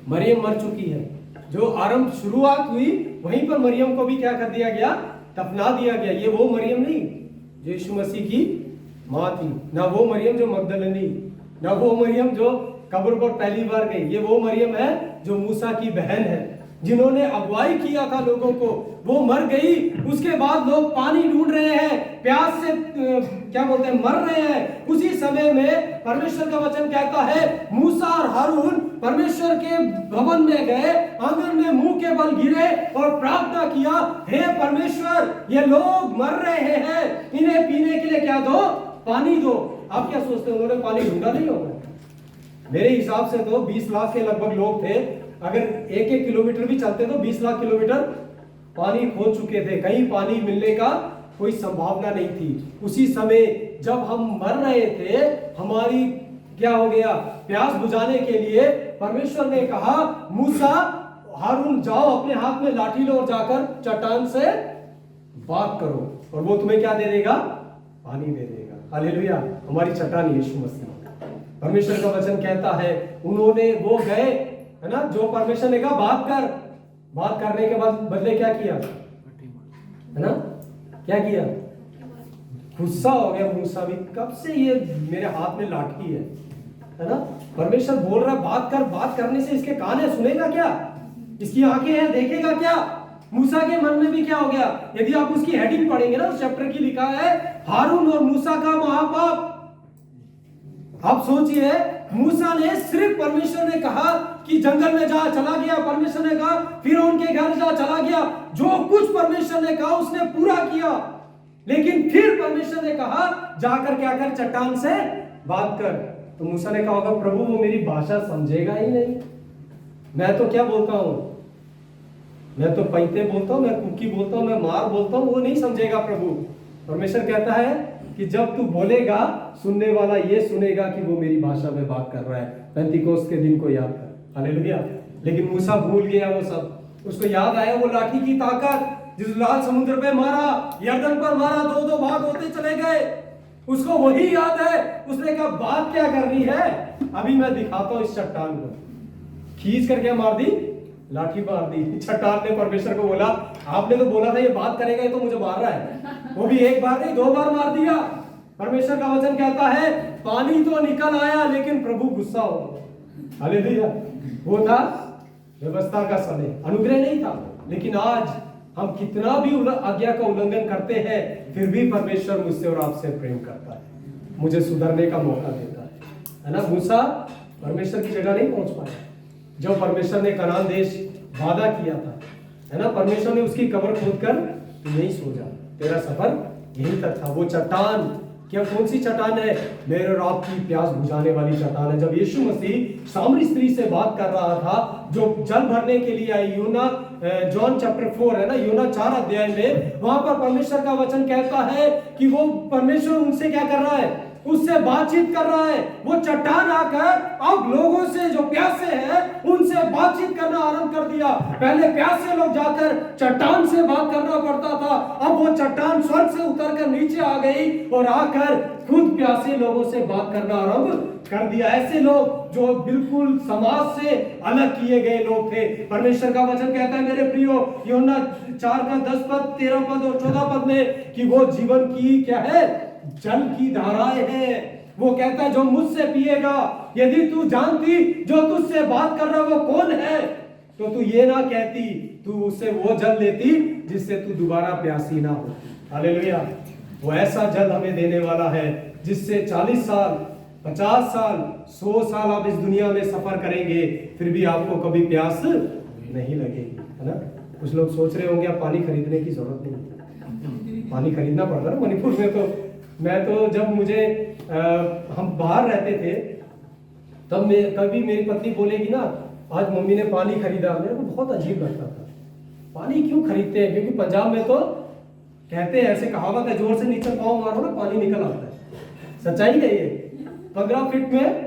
मरियम मर चुकी है। जो आरंभ शुरुआत हुई वहीं पर मरियम को भी क्या कर दिया गया, दफना दिया गया। ये वो मरियम नहीं, जो यीशु मसीह की माँ थी, ना वो मरियम जो मगदलिनी, ना वो मरियम जो कब्र पर पहली बार गई। ये वो मरियम है जो मूसा की बहन है, जिन्होंने अगुवाई किया था लोगों को। वो मर गई, उसके बाद लोग पानी ढूंढ रहे हैं, प्यास से क्या बोलते हैं, मर रहे हैं। उसी समय में परमेश्वर का वचन कहता है मूसा और हारून परमेश्वर के भवन में गए, आंगन में मुंह के बल गिरे और प्रार्थना किया, हे परमेश्वर, ये लोग मर रहे हैं, इन्हें पीने के लिए क्या दो, पानी दो। आप क्या सोचते हैं, उन्होंने पानी ढूंढा नहीं होगा? मेरे हिसाब से तो 20 लाख के लगभग लोग थे। अगर एक एक किलोमीटर भी चलते तो 20 लाख किलोमीटर पानी खो चुके थे, कहीं पानी मिलने का कोई संभावना नहीं थी। उसी समय जब हम मर रहे थे, हमारी क्या हो गया, प्यास बुझाने के लिए परमेश्वर ने कहा मूसा हारून जाओ, अपने हाथ में लाठी लो और जाकर चट्टान से बात करो और वो तुम्हें क्या दे देगा, पानी दे देगा। हालेलुया। हमारी चट्टान यीशु मसीह। परमेश्वर का वचन कहता है उन्होंने, वो गए, है ना, जो परमेश्वर ने कहा बात कर, बात करने के बाद बदले क्या किया, है ना, क्या किया, गुस्सा हो गया मूसा भी, कब से ये मेरे हाथ में लाठी है ना। परमेश्वर बोल रहा बात कर, बात करने से इसके कान है, सुनेगा क्या, इसकी आंखें हैं, देखेगा क्या। मूसा के मन में भी क्या हो गया, यदि आप उसकी हेडिंग पढ़ेंगे ना, उस चैप्टर की लिखा है हारून और मूसा का महापाप। आप सोचिए, मूसा ने सिर्फ परमेश्वर ने कहा कि जंगल में जा, चला गया, परमेश्वर ने कहा फिर उनके घर जा, चला गया, जो कुछ परमेश्वर ने कहा उसने पूरा किया। लेकिन फिर परमेश्वर ने कहा जाकर क्या कर, चट्टान से बात कर। तो मूसा ने कहा होगा प्रभु वो मेरी भाषा समझेगा ही नहीं, मैं तो क्या बोलता हूं, मैं तो पैते बोलता हूं, मैं कुकी बोलता हूं, मैं मार बोलता हूं, वो नहीं समझेगा प्रभु। परमेश्वर कहता है कि जब तू बोलेगा सुनने वाला ये सुनेगा कि वो मेरी भाषा में बात कर रहा है। पेंतिकोस्त के दिन को याद कर, हालेलुया। लेकिन मूसा भूल गया वो सब। उसको याद आया वो लाठी की ताकत, जिस लाल समुद्र पे मारा, यर्दन पर मारा, दो दो भाग होते चले गए, उसको वही याद है। उसने कहा बात क्या करनी है, अभी मैं दिखाता हूं इस चट्टान को। खींच कर क्या मार दी, लाठी मार दी। चट्टान ने परमेश्वर को बोला आपने तो बोला था ये बात करेगा, ये तो मुझे मार रहा है। वो भी एक बार नहीं, 2 बार मार दिया। परमेश्वर का वचन कहता है पानी तो निकल आया, लेकिन प्रभु गुस्सा हो गया। हालेलुया। वो था व्यवस्था का समय, अनुग्रह नहीं था। लेकिन आज हम कितना भी आज्ञा का उल्लंघन करते हैं, फिर भी परमेश्वर मुझसे और आपसे प्रेम करता है, मुझे सुधरने का मौका देता है ना। मूसा परमेश्वर की जगह नहीं पहुंच पाया। जब परमेश्वर ने कनान देश वादा किया था, है ना, परमेश्वर ने उसकी कब्र खोदकर तू नहीं सो जा, तेरा सफर यहीं तक था। वो चट्टान क्या, कौन सी चट्टान है, मेरे और आपकी प्यास बुझाने वाली चट्टान है। जब यीशु मसीह सामरी स्त्री से बात कर रहा था, जो जल भरने के लिए आई, यूना जॉन चैप्टर 4 है ना, यूना 4 अध्याय में, वहां पर परमेश्वर का वचन कहता है कि वो परमेश्वर उनसे क्या कर रहा है, उससे बातचीत कर रहा है। वो चट्टान आकर अब लोगों से जो प्यासे हैं उनसे बातचीत करना आरंभ कर दिया। पहले प्यासे लोग जाकर चट्टान से बात करना पड़ता था, अब वो चट्टान स्वर्ग से उतरकर नीचे आ गई और आकर खुद प्यासे लोगों से बात करना आरंभ कर दिया। ऐसे लोग जो बिल्कुल समाज से अलग किए गए लोग थे। परमेश्वर का वचन कहता है मेरे प्रियो, यूहन्ना 4 का 10 पद, 13 पद और 14 पद में कि वो जीवन की क्या है, जल की धाराएं हैं। वो कहता है जो मुझसे पिएगा, यदि तू जानती जो तुझसे बात कर रहा वो कौन है, तो तू ये ना कहती, तू उससे वो जल लेती जिससे तू दोबारा प्यासी ना हो। हालेलुया। वो ऐसा जल हमें देने वाला है जिससे 40 साल, 50 साल, 100 साल आप इस दुनिया में सफर करेंगे, फिर भी आपको कभी प्यास नहीं लगेगी, है ना। कुछ लोग सोच रहे होंगे पानी खरीदने की जरूरत नहीं, पानी खरीदना पड़ता है ना मणिपुर में। तो मैं तो जब मुझे हम बाहर रहते थे, तब कभी मेरी पत्नी बोलेगी ना आज मम्मी ने पानी खरीदा, मेरे को बहुत अजीब लगता था। पानी क्यों खरीदते हैं, क्योंकि पंजाब में तो कहते हैं, ऐसे कहावत है, जोर से नीचे पाँव मारो ना पानी निकल आता है। सच्चाई है ये। 15 फीट में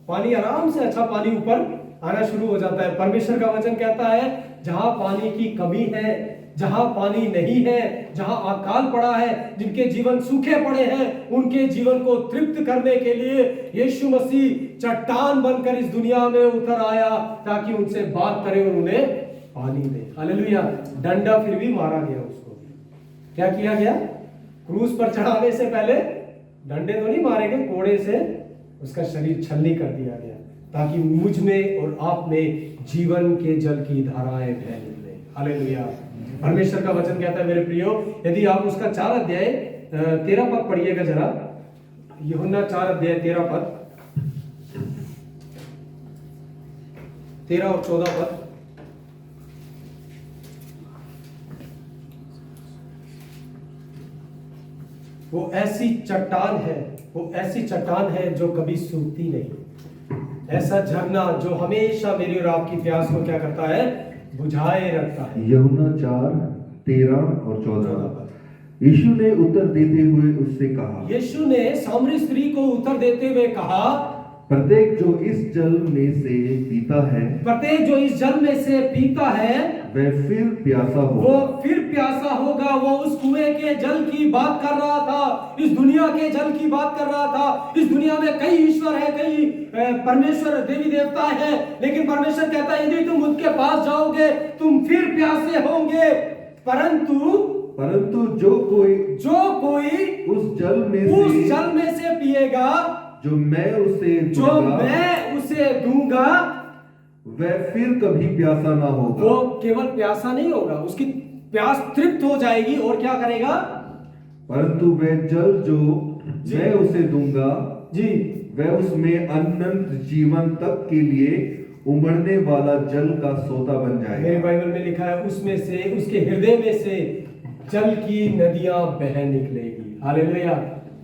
पानी आराम से, अच्छा पानी ऊपर आना शुरू हो जाता है। परमेश्वर का वचन कहता है जहां पानी की कमी है, जहां पानी नहीं है, जहां अकाल पड़ा है, जिनके जीवन सूखे पड़े हैं, उनके जीवन को तृप्त करने के लिए यीशु मसीह चट्टान बनकर इस दुनिया में उतर आया ताकि उनसे बात करे और उन्हें पानी दे। हालेलुया। डंडा फिर भी मारा गया उसको। क्या किया गया? क्रूस पर चढ़ाने से पहले डंडे तो नहीं मारे गए, कोड़े से उसका शरीर छलनी कर दिया गया, ताकि मुझ में और आप में जीवन के जल की धाराएं बह निकले। हालेलुया। परमेश्वर का वचन कहता है मेरे प्रियो, यदि आप उसका 4 अध्याय 13 पद पढ़िएगा जरा, यूहन्ना 4 अध्याय 13 पद, 13 और 14 पद। वो ऐसी चट्टान है, वो ऐसी चट्टान है जो कभी सूखती नहीं, ऐसा झरना जो हमेशा मेरी और आपकी प्यास को क्या करता है, बुझाए रखता है। यूहन्ना 4:13 और 14। यीशु ने उत्तर देते हुए उससे कहा, यीशु ने सामरी स्त्री को उत्तर देते हुए कहा, प्रत्येक जो इस जल में से पीता है, प्रत्येक जो इस जल में से पीता है वह फिर प्यासा वो होगा। फिर प्यासा होगा। वो उस कुएं के जल की बात कर रहा था, इस दुनिया के जल की बात कर रहा था। इस दुनिया में कई ईश्वर है, कई परमेश्वर देवी देवता है, लेकिन परमेश्वर कहता है यदि तुम उनके पास जाओगे तुम फिर प्यासे होंगे, परंतु जो कोई उस जल में से पिएगा जो मैं उसे दूंगा वह फिर कभी प्यासा ना होगा। वो केवल प्यासा नहीं होगा, उसकी प्यास तृप्त हो जाएगी, और क्या करेगा, परंतु वह जल जो मैं उसे दूंगा जी, वह उसमें अनंत जीवन तक के लिए उमड़ने वाला जल का सोता बन मेरे जाएगा। बाइबल में लिखा है उसमें से, उसके हृदय में से जल की नदियां बह निकलेगी। हालेलुया।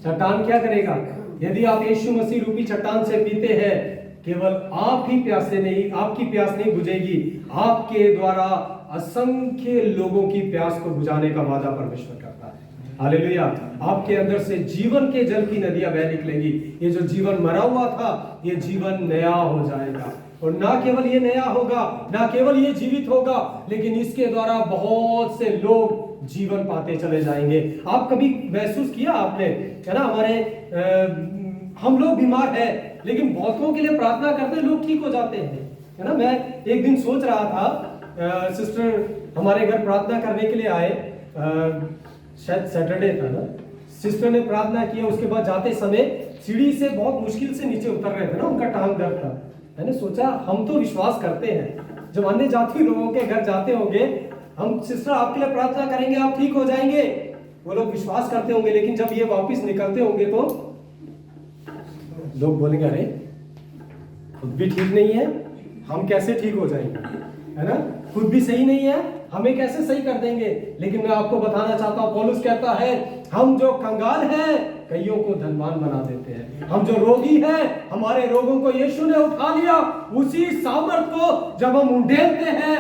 चट्टान क्या करेगा, यदि आप यीशु मसीह रूपी चट्टान से पीते हैं, केवल आप ही प्यासे नहीं, आपकी प्यास नहीं बुझेगी, आपके द्वारा असंख्य लोगों की प्यास को बुझाने का वादा परमेश्वर करता है। हालेलुया। आपके अंदर से जीवन के जल की नदियां बह निकलेंगी। ये जो जीवन मरा हुआ था, ये जीवन नया हो जाएगा, और ना केवल ये नया होगा, ना केवल ये जीवित होगा, लेकिन इसके द्वारा बहुत से लोग जीवन पाते चले जाएंगे। आप कभी महसूस किया आपने, है ना, हम लोग बीमार हैं, लेकिन बहुतों के लिए प्रार्थना करते हैं, लोग ठीक हो जाते हैं, है ना। मैं एक दिन सोच रहा था, सिस्टर हमारे घर प्रार्थना करने के लिए आए, शायद सैटरडे था ना, सिस्टर ने प्रार्थना किया, उसके बाद जाते समय सीढ़ी से बहुत मुश्किल से नीचे उतर रहे थे ना, उनका टांग दर्द था। मैंने सोचा हम तो विश्वास करते हैं, जब अन्य जाति लोगों के घर जाते होंगे, हम सिस्टर आपके लिए प्रार्थना करेंगे, आप ठीक हो जाएंगे, वो लोग विश्वास करते होंगे, लेकिन जब ये वापस निकलते होंगे तो लोग बोलेंगे अरे खुद भी ठीक नहीं है, हम कैसे ठीक हो जाएंगे, है ना, खुद भी सही नहीं है, हमें कैसे सही कर देंगे। लेकिन मैं आपको बताना चाहता हूं, पौलुस कहता है हम जो कंगाल हैं कईयों को धनवान बना देते हैं, हम जो रोगी हैं हमारे रोगों को यीशु ने उठा लिया, उसी सामर्थ को जब हम उंडेलते हैं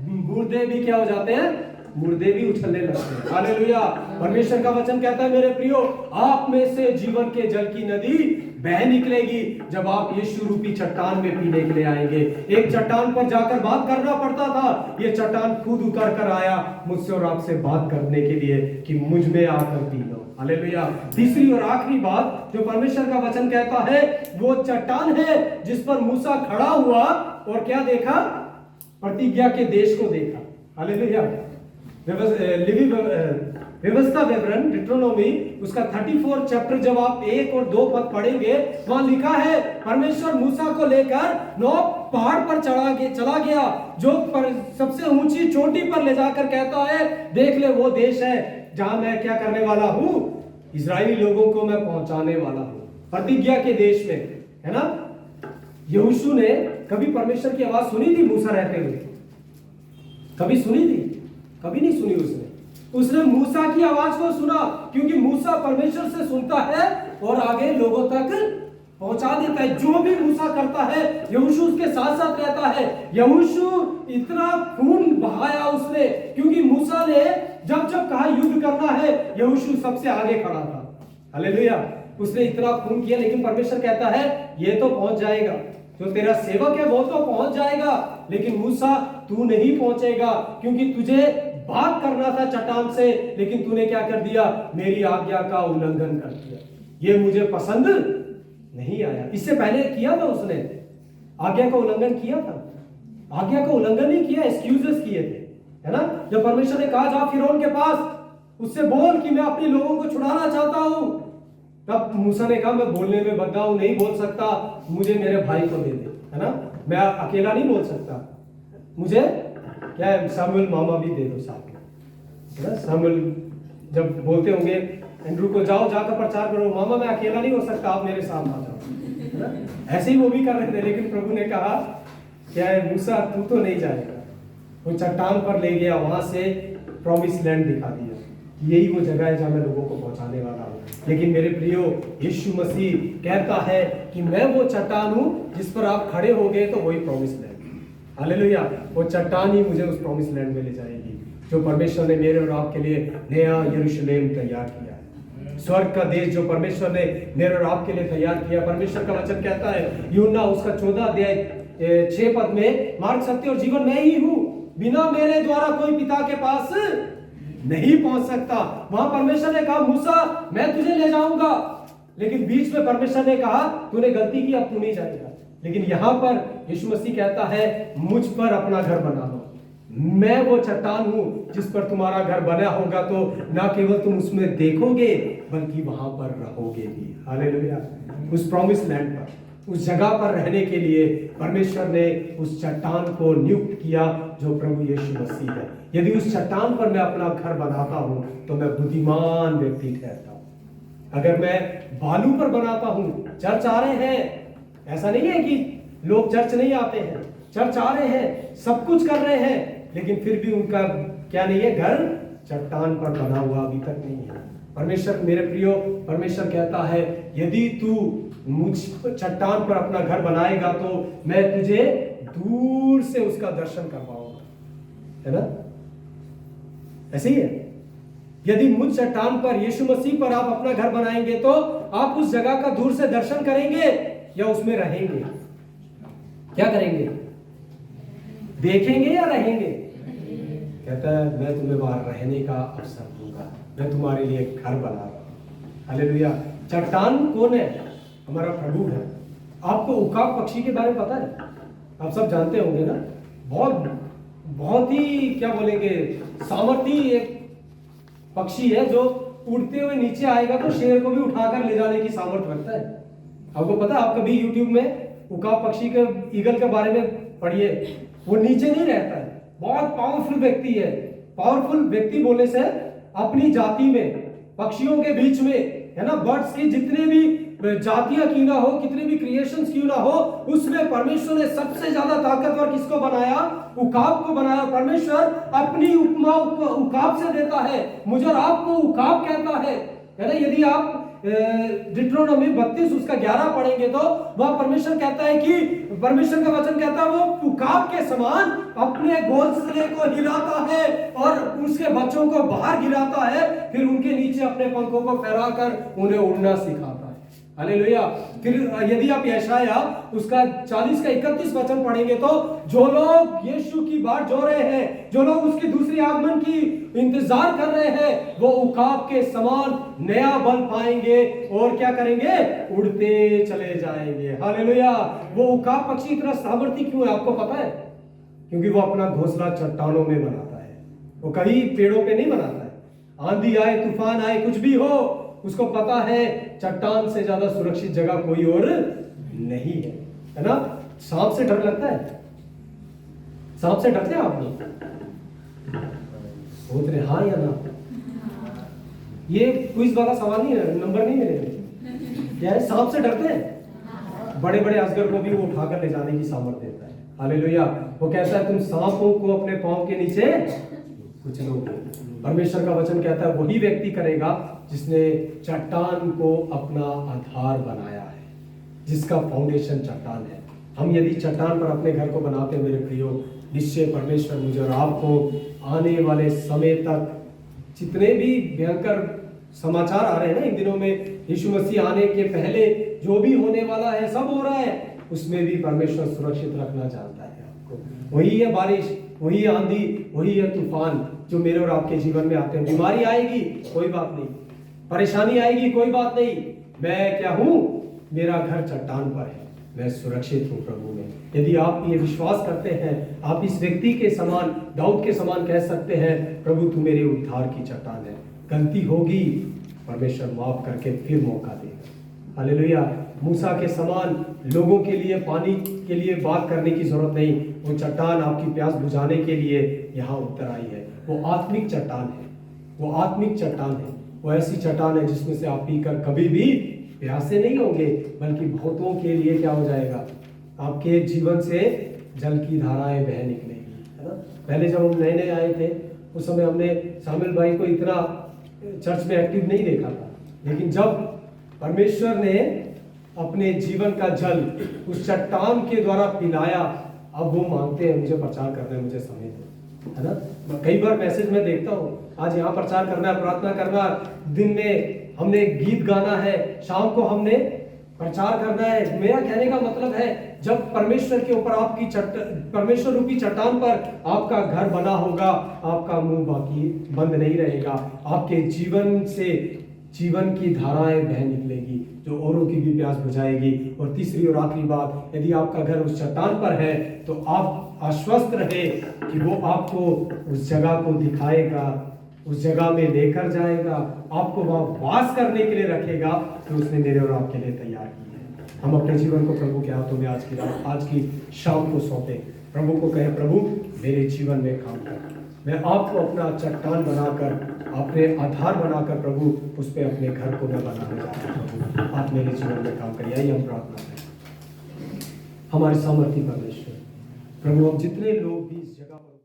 मुर्दे भी क्या हो जाते हैं, मुर्दे भी उछलने लगते हैं। हालेलुया। परमेश्वर का वचन कहता है मेरे प्रियो, आप में से जीवन के जल की नदी बह निकलेगी जब आप यीशु रूपी चट्टान में पीने के लिए आएंगे। एक चट्टान पर जाकर बात करना पड़ता था, ये चट्टान खुद उतर कर आया मुझसे और आपसे बात करने के लिए कि मुझ में आकर पी लो। हालेलुया। तीसरी और आखिरी बात जो परमेश्वर का वचन कहता है, वो चट्टान है जिस पर मूसा खड़ा हुआ और क्या देखा, प्रतिज्ञा के देश को देखा। हालेलुया। व्यवस्था विवरण डिट्रोनोमी उसका 34 चैप्टर जब आप 1 और 2 पद पढ़ेंगे, वहां लिखा है परमेश्वर मूसा को लेकर 9 पहाड़ पर चला गया, जो सबसे ऊंची चोटी पर ले जाकर कहता है देख ले वो देश है जहां मैं क्या करने वाला हूं, इजरायली लोगों को मैं पहुंचाने वाला हूं, प्रतिज्ञा के देश में, है ना। यहोशू ने कभी परमेश्वर की आवाज सुनी थी मूसा रहते हुए, कभी सुनी थी, कभी नहीं सुनी उसने मूसा की आवाज को सुना, क्योंकि मूसा परमेश्वर से सुनता है और आगे लोगों तक पहुंचा देता है। जो भी मूसा करता है यहोशू उसके साथ साथ रहता है। यहोशू इतना खून बहाया उसने, क्योंकि मूसा ने जब जब कहा युद्ध करना है, यहोशू सबसे आगे खड़ा था। हालेलुया। उसने इतना खून किया, लेकिन परमेश्वर कहता है ये तो पहुंच जाएगा, जो तेरा सेवक है वो तो पहुंच जाएगा, लेकिन मूसा तू नहीं पहुंचेगा, क्योंकि तुझे भाग करना था चट्टान से, लेकिन तूने क्या कर दिया, मेरी आज्ञा का उल्लंघन कर दिया, ये मुझे पसंद नहीं आया। इससे पहले किया था उसने, आज्ञा का उल्लंघन किया था, आज्ञा का उल्लंघन नहीं किया, एक्सक्यूजेस किए थे, है ना। जब परमेश्वर ने कहा जा फिरौन के पास, उससे बोल कि मैं अपने लोगों को छुड़ाना चाहता हूं। तब मूसा ने कहा मैं बोलने में बद्दा हूं, नहीं बोल सकता, मुझे मेरे भाई को दे दे, है ना, मैं अकेला नहीं बोल सकता, मुझे क्या है सामुएल मामा भी दे दो साथ में, है ना। सामुएल जब बोलते होंगे एंड्रू को जाओ जाकर प्रचार करो, मामा मैं अकेला नहीं हो सकता, आप मेरे साथ आ जाओ, है ना। ऐसे ही वो भी कर रहे थे, लेकिन प्रभु ने कहा क्या है मूसा तू तो नहीं जाएगा। वो चट्टान पर ले गया, वहां से प्रॉमिस लैंड दिखा दिया, यही वो जगह है जहां मैं लोगों को पहुंचाने वाला हूं। लेकिन मेरे प्रियो, यीशु मसीह कहता है कि मैं वो चट्टान हूं जिस पर आप खड़े हो गए तो वही प्रॉमिस लैंड, हालेलुया, वो चट्टान ही मुझे उस प्रॉमिस लैंड में ले जाएगी, जो परमेश्वर ने मेरे और आपके लिए नया यरूशलेम तैयार किया है। स्वर्ग का देश जो परमेश्वर ने मेरे और आपके लिए तैयार किया। परमेश्वर का वचन कहता है यूहन्ना उसका 14 अध्याय 6 पद में, मार्ग सत्य और जीवन मैं ही हूं, बिना मेरे द्वारा कोई पिता के पास नहीं पहुंच सकता। वहां परमेश्वर ने कहा मूसा मैं तुझे ले जाऊंगा, लेकिन बीच में परमेश्वर ने कहा तूने गलती की, अब तू नहीं जाएगा। लेकिन यहां पर यीशु मसीह कहता है मुझ पर अपना घर बना लो, मैं वो चट्टान हूं जिस पर तुम्हारा घर बना होगा, तो ना केवल तुम उसमें देखोगे बल्कि वहां पर रहोगे भी। हालेलुया। उस प्रॉमिस लैंड पर, उस जगह पर रहने के लिए परमेश्वर ने उस चट्टान को नियुक्त किया जो प्रभु यीशु मसीह है। यदि उस चट्टान पर मैं अपना घर बनाता हूं तो मैं बुद्धिमान व्यक्ति ठहरता हूं। अगर मैं बालू पर बनाता हूं, चर्च आ रहे हैं, ऐसा नहीं है कि लोग चर्च नहीं आते हैं, चर्च आ रहे हैं, सब कुछ कर रहे हैं, लेकिन फिर भी उनका क्या नहीं है, घर चट्टान पर बना हुआ अभी तक नहीं है। परमेश्वर, मेरे प्रियो, परमेश्वर कहता है यदि तू मुझ चट्टान पर अपना घर बनाएगा तो मैं तुझे दूर से उसका दर्शन करवाऊंगा, है ना। ऐसे ही है, यदि मुझ चट्टान पर, यीशु मसीह पर आप अपना घर बनाएंगे तो आप उस जगह का दूर से दर्शन करेंगे या उसमें रहेंगे? क्या करेंगे? देखेंगे या रहेंगे? कहता है मैं तुम्हें वहां रहने का अवसर दूंगा, मैं तुम्हारे लिए घर बना रहा हूं। हालेलुया। चट्टान कौन है? हमारा प्रभु है। आपको उकाब पक्षी के बारे में पता है? आप सब जानते होंगे ना, बहुत ही क्या बोलेंगे, सामर्थी एक पक्षी है जो उड़ते हुए नीचे आएगा तो शेर को भी उठाकर ले जाने की सामर्थ्य रखता है। आपको पता है? आप कभी YouTube में उकाब पक्षी के, ईगल के बारे में पढ़िए, वो नीचे नहीं रहता है, बहुत पावरफुल व्यक्ति है। पावरफुल व्यक्ति बोलने से अपनी जाति में, पक्षियों के बीच में, है ना, बर्ड्स की जितने भी जातियां क्यों ना हो, कितने भी क्रिएशंस क्यों ना हो, उसमें परमेश्वर ने सबसे ज्यादा ताकतवर किसको बनाया? उकाब को बनाया। परमेश्वर अपनी उपमा उकाब से देता है, मुझे और आपको उकाब कहता है ना। यदि आप डिट्रोनोमी 32 उसका 11 पढ़ेंगे तो वह परमेश्वर कहता है कि, परमेश्वर का वचन कहता है वो उकाब के समान अपने घोंसले को हिलाता है और उसके बच्चों को बाहर गिराता है, फिर उनके नीचे अपने पंखों को फैलाकर उन्हें उड़ना सिखाता है। हालेलुया। फिर यदि आप यशाया उसका 40 का 31 वचन पढ़ेंगे तो जो लोग यीशु की बाट जो रहे हैं, जो लोग उसकी दूसरी आगमन की इंतजार कर रहे हैं, वो उकाब के समान नया बल पाएंगे और क्या करेंगे? उड़ते चले जाएंगे। हालेलुया। वो उकाब पक्षी इतना सामर्थी क्यों है आपको पता है? क्योंकि वो अपना घोंसला चट्टानों में बनाता है, वो कहीं पेड़ों पे नहीं बनाता है। आंधी आए, तूफान आए, कुछ भी हो, उसको पता है चट्टान से ज्यादा सुरक्षित जगह कोई और नहीं है ना। सांप से डर लगता है? सांप से डरते हैं आप लोग? बोलते हैं हाँ या ना? ये क्विज वाला सवाल नहीं है, नंबर नहीं मिलेगा। क्या है? सांप से डरते हैं? बड़े बड़े अजगर को भी वो उठाकर ले जाने की सामर्थ्य देता है। हालेलुया। वो कहता है तुम सांपों को अपने पांव के नीचे कुछ लोग। परमेश्वर का वचन कहता है वही व्यक्ति करेगा जिसने चट्टान को अपना आधार बनाया है, जिसका फाउंडेशन चट्टान है। हम यदि चट्टान पर अपने घर को बनाते हैं मेरे प्रियो, निश्चय परमेश्वर मुझे और आपको आने वाले समय तक, जितने भी भयंकर समाचार आ रहे हैं ना इन दिनों में, यीशु मसीह आने के पहले जो भी होने वाला है, सब हो रहा है, उसमें भी परमेश्वर सुरक्षित रखना चाहता है आपको। वही है बारिश, वही आंधी, वही है तूफान जो मेरे और आपके जीवन में आते हैं। बीमारी आएगी, कोई बात नहीं, परेशानी आएगी, कोई बात नहीं, मैं क्या हूं? मेरा घर चट्टान पर है, मैं सुरक्षित हूं प्रभु में। यदि आप ये विश्वास करते हैं, आप इस व्यक्ति के समान, दाऊद के समान कह सकते हैं प्रभु तू मेरे उद्धार की चट्टान है, गलती होगी, परमेश्वर माफ करके फिर मौका देगा। हालेलुया। मूसा के समान लोगों के लिए पानी के लिए बात करने की जरूरत नहीं। वो चट्टान आपकी प्यास बुझाने के लिए यहाँ उतर आई है। वो आत्मिक चट्टान है, वो आत्मिक चट्टान है, वो ऐसी चट्टान है जिसमें से आप पीकर कभी भी प्यासे नहीं होंगे, बल्कि बहुतों के लिए क्या हो जाएगा, आपके जीवन से जल की धाराएं बह निकलेगी, है ना। पहले जब हम नए नए आए थे उस समय हमने शामिल भाई को इतना चर्च में एक्टिव नहीं देखा था, लेकिन जब परमेश्वर ने अपने जीवन का जल उस चट्टान के द्वारा पिलाया, अब वो मांगते हैं मुझे प्रचार करना है, मुझे समय दो, है ना। कई बार मैसेज में देखता हूँ, आज यहाँ प्रचार करना है, प्रार्थना करना, दिन में हमने गीत गाना है, शाम को हमने प्रचार करना है। मेरा कहने का मतलब है, जब परमेश्वर के ऊपर आपकी परमेश्वर रूपी चट्टान पर आपका घर बना होगा, आपका मुंह बाकी बंद नहीं रहेगा, आपके जीवन से जीवन की धाराएं बह निकलेगी जो औरों की भी प्यास बुझाएगी। और तीसरी और आखिरी बात, यदि आपका घर उस चट्टान पर है तो आप आश्वस्त रहे कि वो आपको उस जगह को दिखाएगा, उस जगह में लेकर जाएगा, आपको वहां वास करने के लिए रखेगा तो उसने मेरे और आपके लिए तैयार की है। हम अपने जीवन को प्रभु के हाथों में आज की रात, आज की शाम को सौंपे, प्रभु को कहें, प्रभु मेरे जीवन में काम कर, मैं आपको अपना चट्टान बनाकर, अपने आधार बनाकर प्रभु उस पर अपने घर को मैं बनाने जा रहा हूं। प्रभु आप मेरे जीवन में काम करिए। आइए हम प्रार्थना करें। हमारे सामर्थी परमेश्वर, प्रभु हम जितने लोग भी इस जगह पर